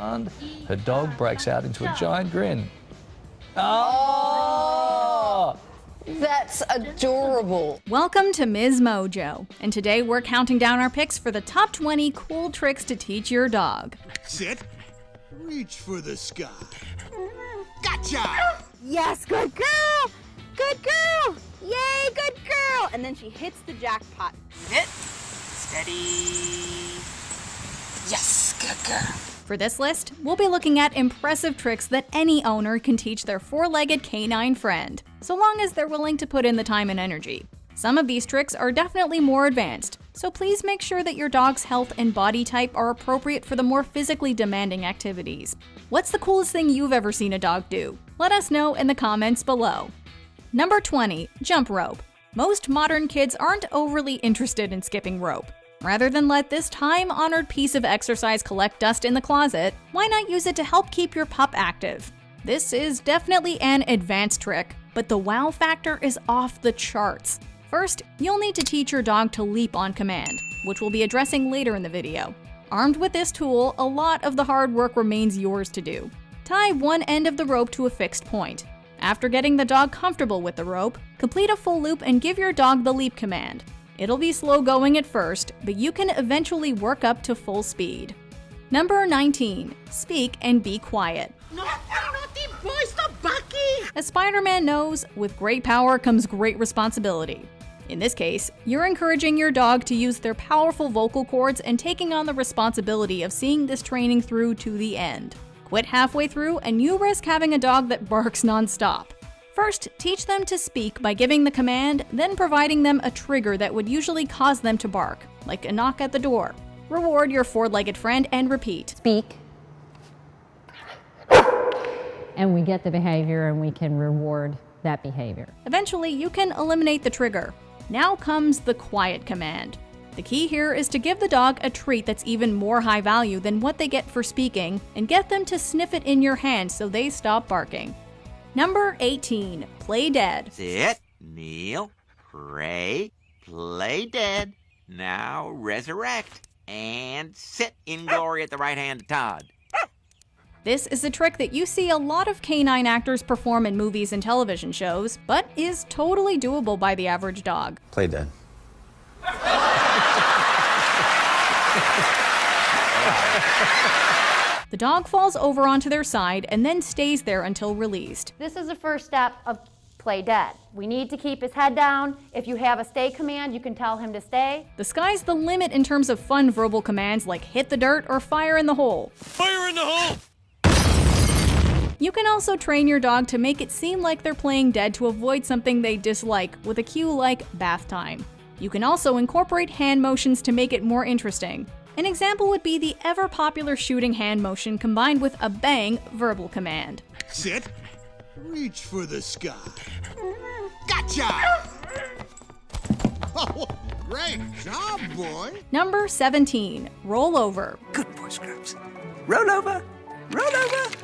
And her dog breaks out into a giant grin. Oh! That's adorable. Welcome to MsMojo, and today we're counting down our picks for the top 20 cool tricks to teach your dog. Sit. Reach for the sky. Gotcha! Yes, good girl! Good girl! Yay, good girl! And then she hits the jackpot. Hit. Steady. Yes, good girl. For this list, we'll be looking at impressive tricks that any owner can teach their four-legged canine friend, so long as they're willing to put in the time and energy. Some of these tricks are definitely more advanced, so please make sure that your dog's health and body type are appropriate for the more physically demanding activities. What's the coolest thing you've ever seen a dog do? Let us know in the comments below. Number 20. Jump rope. Most modern kids aren't overly interested in skipping rope. Rather than let this time-honored piece of exercise collect dust in the closet, why not use it to help keep your pup active? This is definitely an advanced trick, but the wow factor is off the charts. First, you'll need to teach your dog to leap on command, which we'll be addressing later in the video. Armed with this tool, a lot of the hard work remains yours to do. Tie one end of the rope to a fixed point. After getting the dog comfortable with the rope, complete a full loop and give your dog the leap command. It'll be slow going at first, but you can eventually work up to full speed. Number 19. Speak and be quiet. Naughty boy, stop barking! As Spider-Man knows, with great power comes great responsibility. In this case, you're encouraging your dog to use their powerful vocal cords and taking on the responsibility of seeing this training through to the end. Quit halfway through and you risk having a dog that barks non-stop. First, teach them to speak by giving the command, then providing them a trigger that would usually cause them to bark, like a knock at the door. Reward your four-legged friend and repeat. Speak. And we get the behavior and we can reward that behavior. Eventually, you can eliminate the trigger. Now comes the quiet command. The key here is to give the dog a treat that's even more high value than what they get for speaking, and get them to sniff it in your hand so they stop barking. Number 18. Play dead. Sit, kneel, pray, play dead. Now resurrect and sit in glory at the right hand of Todd. This is a trick that you see a lot of canine actors perform in movies and television shows, but is totally doable by the average dog. Play dead. The dog falls over onto their side and then stays there until released. This is the first step of play dead. We need to keep his head down. If you have a stay command, you can tell him to stay. The sky's the limit in terms of fun verbal commands like hit the dirt or fire in the hole. Fire in the hole! You can also train your dog to make it seem like they're playing dead to avoid something they dislike with a cue like bath time. You can also incorporate hand motions to make it more interesting. An example would be the ever-popular shooting hand motion combined with a bang verbal command. Sit. Reach for the sky. Gotcha! Oh, great job, boy. Number 17. Roll over. Good boy, Scrubs. Roll over. Roll over.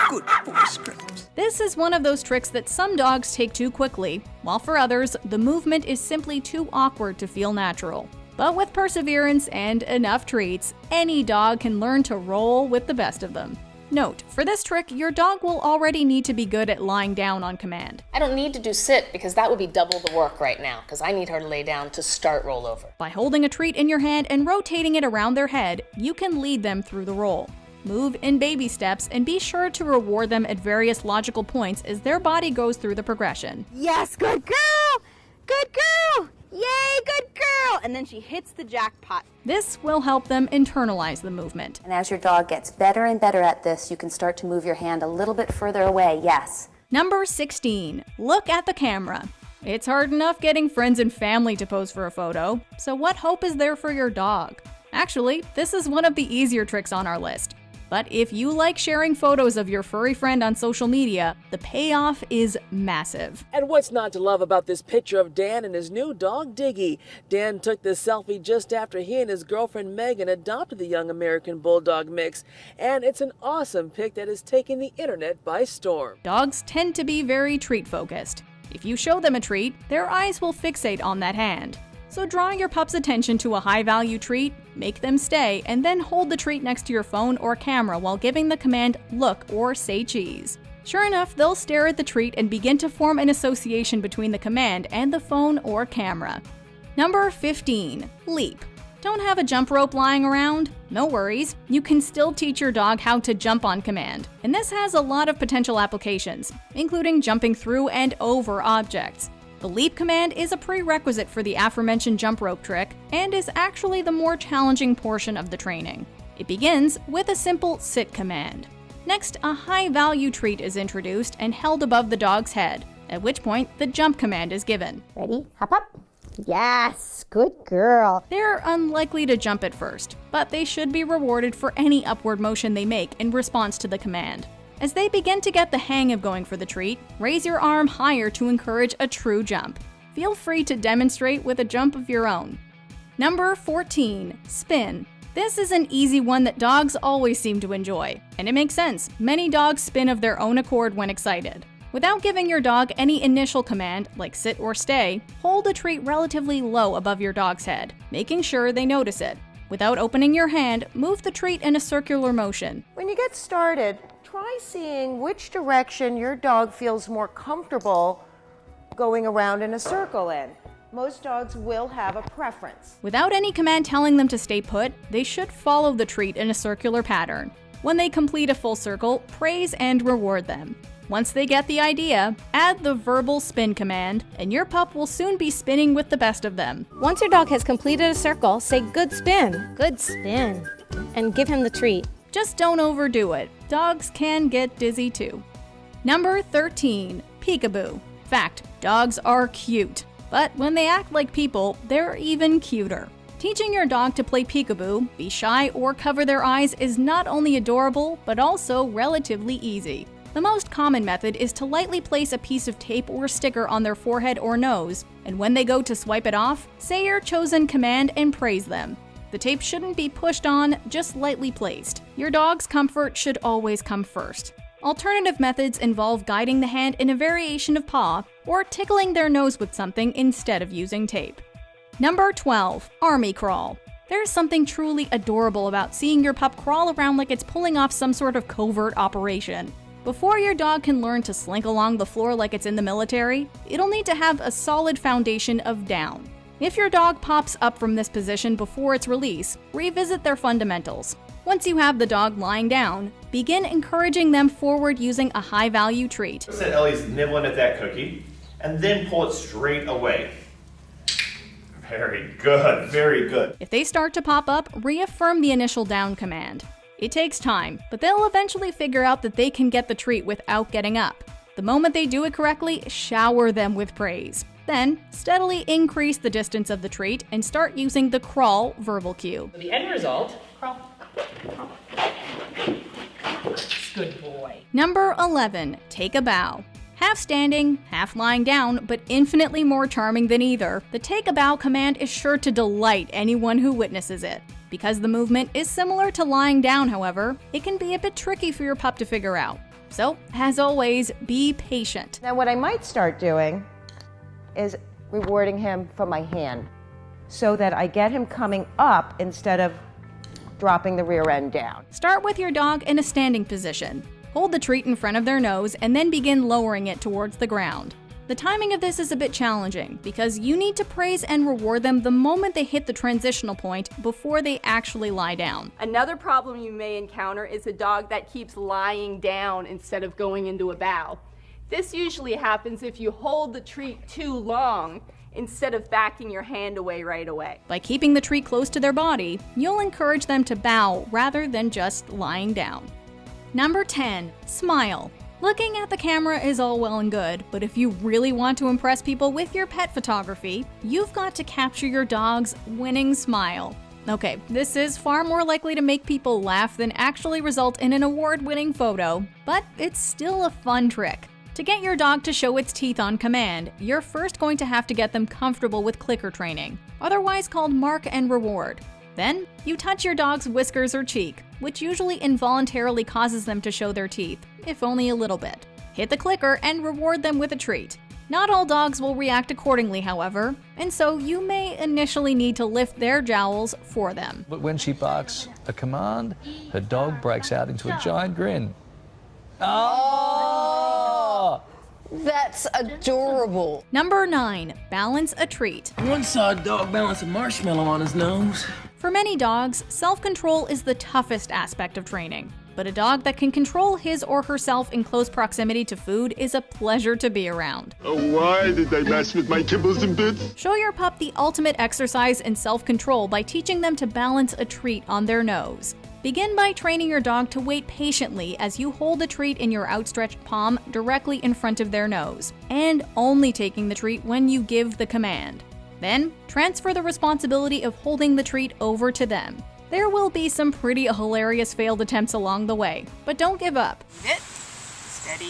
Good boy, Scrubs. This is one of those tricks that some dogs take too quickly, while for others, the movement is simply too awkward to feel natural. But with perseverance and enough treats, any dog can learn to roll with the best of them. Note, for this trick, your dog will already need to be good at lying down on command. I don't need to do sit because that would be double the work right now because I need her to lay down to start rollover. By holding a treat in your hand and rotating it around their head, you can lead them through the roll. Move in baby steps and be sure to reward them at various logical points as their body goes through the progression. Yes, good girl! Good girl! Yay, good girl! And then she hits the jackpot. This will help them internalize the movement. And as your dog gets better and better at this, you can start to move your hand a little bit further away, yes. Number 16. Look at the camera. It's hard enough getting friends and family to pose for a photo, so what hope is there for your dog? Actually, this is one of the easier tricks on our list. But if you like sharing photos of your furry friend on social media, the payoff is massive. And what's not to love about this picture of Dan and his new dog, Diggy? Dan took this selfie just after he and his girlfriend Megan adopted the young American Bulldog mix, and it's an awesome pic that is taking the internet by storm. Dogs tend to be very treat-focused. If you show them a treat, their eyes will fixate on that hand. So draw your pup's attention to a high-value treat, make them stay, and then hold the treat next to your phone or camera while giving the command "look" or "say cheese." Sure enough, they'll stare at the treat and begin to form an association between the command and the phone or camera. Number 15. Leap. Don't have a jump rope lying around? No worries, you can still teach your dog how to jump on command. And this has a lot of potential applications, including jumping through and over objects. The leap command is a prerequisite for the aforementioned jump rope trick and is actually the more challenging portion of the training. It begins with a simple sit command. Next, a high-value treat is introduced and held above the dog's head, at which point the jump command is given. Ready? Hop up. Yes, good girl. They're unlikely to jump at first, but they should be rewarded for any upward motion they make in response to the command. As they begin to get the hang of going for the treat, raise your arm higher to encourage a true jump. Feel free to demonstrate with a jump of your own. Number 14. Spin. This is an easy one that dogs always seem to enjoy, and it makes sense. Many dogs spin of their own accord when excited. Without giving your dog any initial command, like sit or stay, hold a treat relatively low above your dog's head, making sure they notice it. Without opening your hand, move the treat in a circular motion. When you get started, try seeing which direction your dog feels more comfortable going around in a circle in. Most dogs will have a preference. Without any command telling them to stay put, they should follow the treat in a circular pattern. When they complete a full circle, praise and reward them. Once they get the idea, add the verbal spin command, and your pup will soon be spinning with the best of them. Once your dog has completed a circle, say "good spin," and give him the treat. Just don't overdo it. Dogs can get dizzy too. Number 13. Peekaboo. Fact, dogs are cute. But when they act like people, they're even cuter. Teaching your dog to play peekaboo, be shy, or cover their eyes is not only adorable, but also relatively easy. The most common method is to lightly place a piece of tape or sticker on their forehead or nose, and when they go to swipe it off, say your chosen command and praise them. The tape shouldn't be pushed on, just lightly placed. Your dog's comfort should always come first. Alternative methods involve guiding the hand in a variation of paw, or tickling their nose with something instead of using tape. Number 12. Army crawl. There's something truly adorable about seeing your pup crawl around like it's pulling off some sort of covert operation. Before your dog can learn to slink along the floor like it's in the military, it'll need to have a solid foundation of down. If your dog pops up from this position before its release, revisit their fundamentals. Once you have the dog lying down, begin encouraging them forward using a high-value treat. Said Ellie's nibbling at that cookie, and then pull it straight away. Very good, very good. If they start to pop up, reaffirm the initial down command. It takes time, but they'll eventually figure out that they can get the treat without getting up. The moment they do it correctly, shower them with praise. Then, steadily increase the distance of the treat and start using the crawl verbal cue. The end result, crawl. Good boy. Number 11. Take a bow. Half standing, half lying down, but infinitely more charming than either, the take a bow command is sure to delight anyone who witnesses it. Because the movement is similar to lying down, however, it can be a bit tricky for your pup to figure out. So, as always, be patient. Now what I might start doing is rewarding him from my hand so that I get him coming up instead of dropping the rear end down. Start with your dog in a standing position. Hold the treat in front of their nose and then begin lowering it towards the ground. The timing of this is a bit challenging because you need to praise and reward them the moment they hit the transitional point before they actually lie down. Another problem you may encounter is a dog that keeps lying down instead of going into a bow. This usually happens if you hold the treat too long instead of backing your hand away right away. By keeping the treat close to their body, you'll encourage them to bow rather than just lying down. Number 10. Smile. Looking at the camera is all well and good, but if you really want to impress people with your pet photography, you've got to capture your dog's winning smile. Okay, this is far more likely to make people laugh than actually result in an award-winning photo, but it's still a fun trick. To get your dog to show its teeth on command, you're first going to have to get them comfortable with clicker training, otherwise called mark and reward. Then, you touch your dog's whiskers or cheek, which usually involuntarily causes them to show their teeth, if only a little bit. Hit the clicker and reward them with a treat. Not all dogs will react accordingly, however, and so you may initially need to lift their jowls for them. But when she barks a command, her dog breaks out into a giant grin. Oh! That's adorable. Number 9, balance a treat. I once saw a dog balance a marshmallow on his nose. For many dogs, self-control is the toughest aspect of training. But a dog that can control his or herself in close proximity to food is a pleasure to be around. Oh, why did they mess with my kibbles and bits? Show your pup the ultimate exercise in self-control by teaching them to balance a treat on their nose. Begin by training your dog to wait patiently as you hold the treat in your outstretched palm directly in front of their nose, and only taking the treat when you give the command. Then, transfer the responsibility of holding the treat over to them. There will be some pretty hilarious failed attempts along the way, but don't give up. Sit. Steady.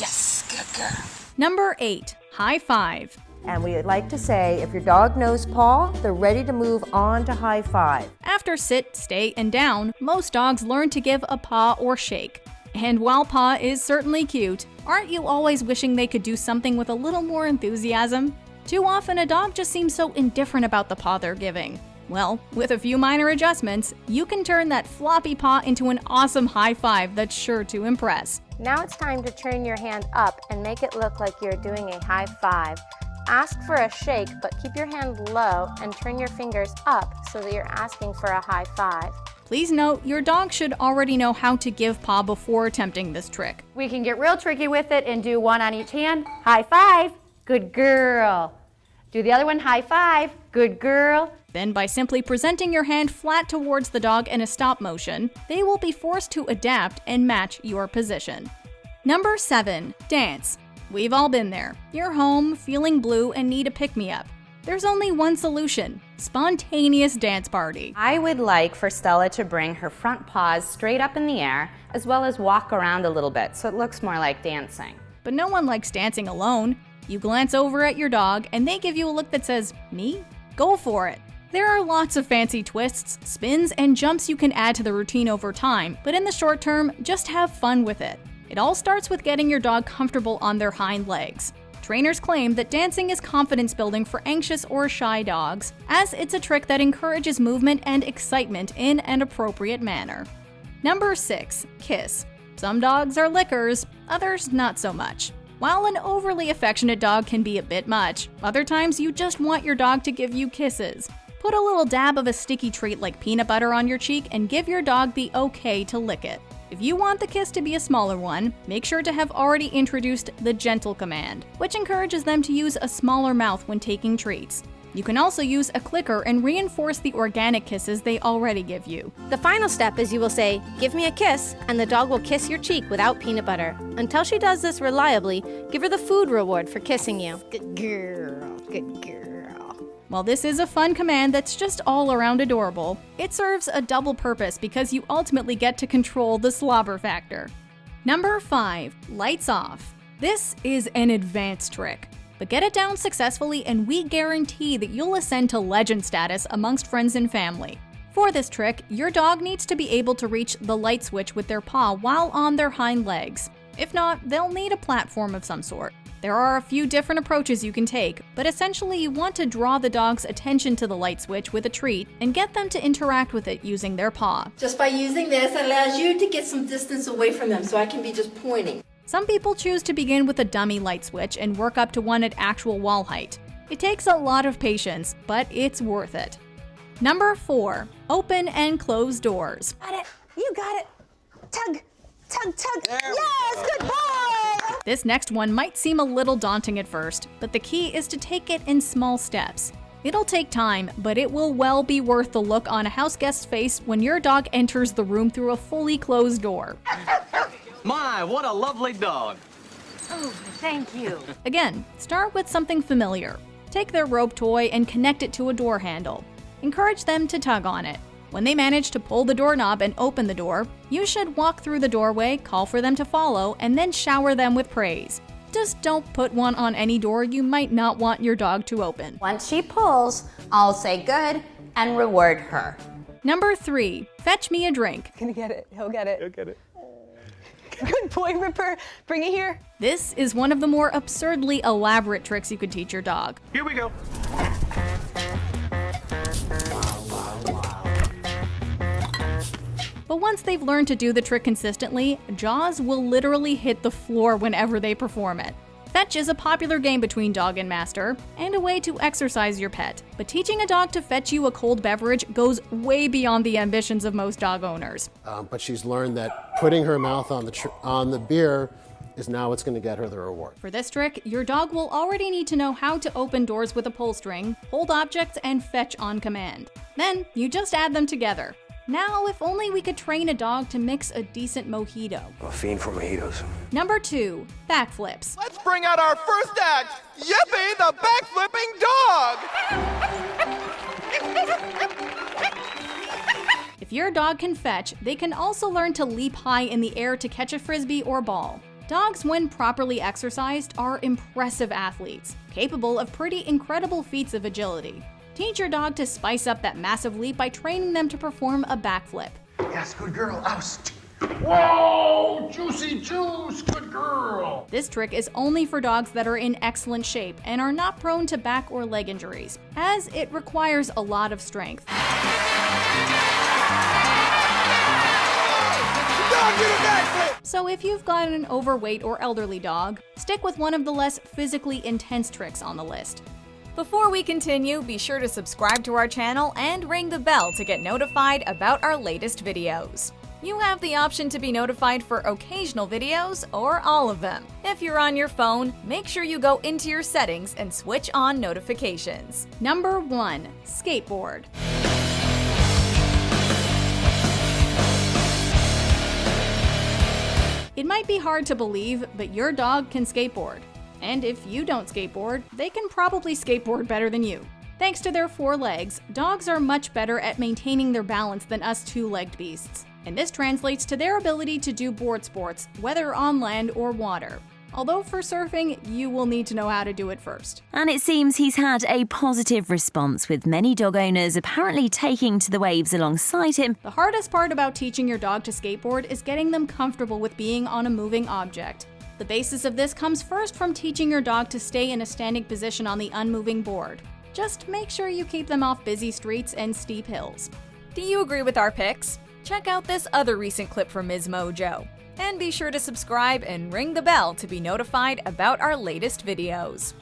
Yes, good girl. Number 8, high five. And we like to say, if your dog knows paw, they're ready to move on to high five. After sit, stay, and down, most dogs learn to give a paw or shake. And while paw is certainly cute, aren't you always wishing they could do something with a little more enthusiasm? Too often a dog just seems so indifferent about the paw they're giving. Well, with a few minor adjustments, you can turn that floppy paw into an awesome high five that's sure to impress. Now it's time to turn your hand up and make it look like you're doing a high five. Ask for a shake, but keep your hand low and turn your fingers up so that you're asking for a high five. Please note, your dog should already know how to give paw before attempting this trick. We can get real tricky with it and do one on each hand. High five. Good girl. Do the other one. High five. Good girl. Then, by simply presenting your hand flat towards the dog in a stop motion, they will be forced to adapt and match your position. Number 7, dance. We've all been there. You're home, feeling blue, and need a pick-me-up. There's only one solution: spontaneous dance party. I would like for Stella to bring her front paws straight up in the air, as well as walk around a little bit so it looks more like dancing. But no one likes dancing alone. You glance over at your dog, and they give you a look that says, "Me? Go for it." There are lots of fancy twists, spins, and jumps you can add to the routine over time, but in the short term, just have fun with it. It all starts with getting your dog comfortable on their hind legs. Trainers claim that dancing is confidence building for anxious or shy dogs, as it's a trick that encourages movement and excitement in an appropriate manner. Number 6, kiss. Some dogs are lickers, others not so much. While an overly affectionate dog can be a bit much, other times you just want your dog to give you kisses. Put a little dab of a sticky treat like peanut butter on your cheek and give your dog the okay to lick it. If you want the kiss to be a smaller one, make sure to have already introduced the gentle command, which encourages them to use a smaller mouth when taking treats. You can also use a clicker and reinforce the organic kisses they already give you. The final step is you will say, "Give me a kiss," and the dog will kiss your cheek without peanut butter. Until she does this reliably, give her the food reward for kissing you. Good girl, good girl. While this is a fun command that's just all around adorable, it serves a double purpose because you ultimately get to control the slobber factor. Number 5, lights off. This is an advanced trick, but get it down successfully and we guarantee that you'll ascend to legend status amongst friends and family. For this trick, your dog needs to be able to reach the light switch with their paw while on their hind legs. If not, they'll need a platform of some sort. There are a few different approaches you can take, but essentially you want to draw the dog's attention to the light switch with a treat and get them to interact with it using their paw. Just by using this, it allows you to get some distance away from them, so I can be just pointing. Some people choose to begin with a dummy light switch and work up to one at actual wall height. It takes a lot of patience, but it's worth it. Number 4, open and close doors. Got it. You got it. Tug, tug, tug. Yes, good boy. This next one might seem a little daunting at first, but the key is to take it in small steps. It'll take time, but it will well be worth the look on a house guest's face when your dog enters the room through a fully closed door. My, what a lovely dog. Oh, thank you. Again, start with something familiar. Take their rope toy and connect it to a door handle. Encourage them to tug on it. When they manage to pull the doorknob and open the door, you should walk through the doorway, call for them to follow, and then shower them with praise. Just don't put one on any door you might not want your dog to open. Once she pulls, I'll say good and reward her. Number 3, fetch me a drink. Gonna get it. He'll get it. He'll get it. Good boy, Ripper. Bring it here. This is one of the more absurdly elaborate tricks you could teach your dog. Here we go. But once they've learned to do the trick consistently, jaws will literally hit the floor whenever they perform it. Fetch is a popular game between dog and master, and a way to exercise your pet. But teaching a dog to fetch you a cold beverage goes way beyond the ambitions of most dog owners. But she's learned that putting her mouth on the beer is now what's going to get her the reward. For this trick, your dog will already need to know how to open doors with a pull string, hold objects, and fetch on command. Then, you just add them together. Now, if only we could train a dog to mix a decent mojito. I'm a fiend for mojitos. Number 2, backflips. Let's bring out our first act. Yippee, the backflipping dog! If your dog can fetch, they can also learn to leap high in the air to catch a frisbee or ball. Dogs, when properly exercised, are impressive athletes, capable of pretty incredible feats of agility. Teach your dog to spice up that massive leap by training them to perform a backflip. Yes, good girl, oust. Whoa, juicy juice, good girl. This trick is only for dogs that are in excellent shape and are not prone to back or leg injuries, as it requires a lot of strength. So if you've got an overweight or elderly dog, stick with one of the less physically intense tricks on the list. Before we continue, be sure to subscribe to our channel and ring the bell to get notified about our latest videos. You have the option to be notified for occasional videos or all of them. If you're on your phone, make sure you go into your settings and switch on notifications. Number 1, skateboard. It might be hard to believe, but your dog can skateboard. And if you don't skateboard, they can probably skateboard better than you. Thanks to their 4 legs, dogs are much better at maintaining their balance than us 2-legged beasts. And this translates to their ability to do board sports, whether on land or water. Although for surfing, you will need to know how to do it first. And it seems he's had a positive response, with many dog owners apparently taking to the waves alongside him. The hardest part about teaching your dog to skateboard is getting them comfortable with being on a moving object. The basis of this comes first from teaching your dog to stay in a standing position on the unmoving board. Just make sure you keep them off busy streets and steep hills. Do you agree with our picks? Check out this other recent clip from MsMojo. And be sure to subscribe and ring the bell to be notified about our latest videos.